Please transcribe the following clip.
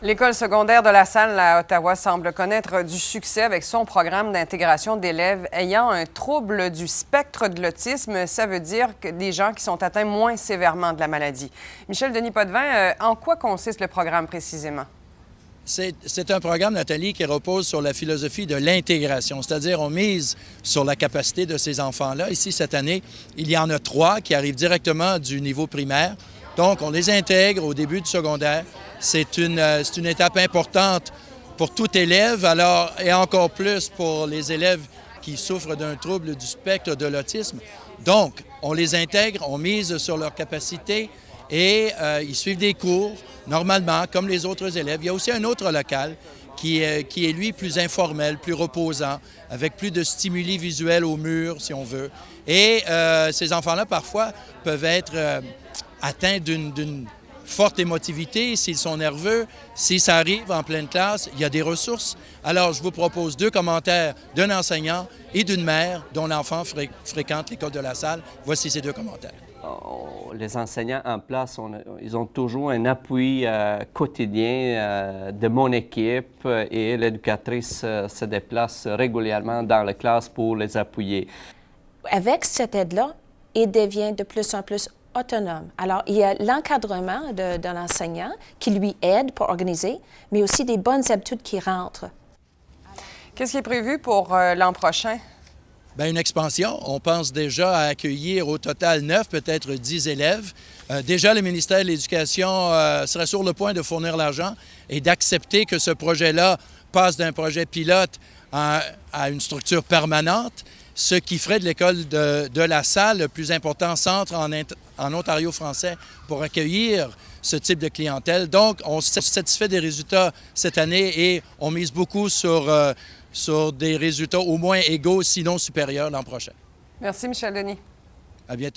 L'École secondaire de La Salle à Ottawa semble connaître du succès avec son programme d'intégration d'élèves ayant un trouble du spectre de l'autisme. Ça veut dire que des gens qui sont atteints moins sévèrement de la maladie. Michel Denis Potvin, en quoi consiste le programme précisément? C'est un programme, Nathalie, qui repose sur la philosophie de l'intégration, c'est-à-dire on mise sur la capacité de ces enfants-là. Ici, cette année, il y en a 3 qui arrivent directement du niveau primaire. Donc, on les intègre au début du secondaire. C'est une étape importante pour tout élève, alors, et encore plus pour les élèves qui souffrent d'un trouble du spectre de l'autisme. Donc, on les intègre, on mise sur leur capacité et ils suivent des cours, normalement, comme les autres élèves. Il y a aussi un autre local qui est lui, plus informel, plus reposant, avec plus de stimuli visuels au mur, si on veut. Et ces enfants-là, parfois, peuvent être atteints d'une forte émotivité, s'ils sont nerveux, si ça arrive en pleine classe, il y a des ressources. Alors, je vous propose 2 commentaires d'un enseignant et d'une mère dont l'enfant fréquente l'École de La Salle. Voici ces 2 commentaires. Les enseignants en place, ils ont toujours un appui quotidien de mon équipe et l'éducatrice se déplace régulièrement dans la classe pour les appuyer. Avec cette aide-là, il devient de plus en plus autonome. Alors, il y a l'encadrement de l'enseignant qui lui aide pour organiser, mais aussi des bonnes habitudes qui rentrent. Qu'est-ce qui est prévu pour l'an prochain? Bien, une expansion. On pense déjà à accueillir au total 9, peut-être 10 élèves. Déjà, le ministère de l'Éducation serait sur le point de fournir l'argent et d'accepter que ce projet-là passe d'un projet pilote à une structure permanente, ce qui ferait de l'École de La Salle le plus important centre en Ontario français pour accueillir ce type de clientèle. Donc, on s'est satisfait des résultats cette année et on mise beaucoup sur des résultats au moins égaux, sinon supérieurs l'an prochain. Merci, Michel Denis. À bientôt.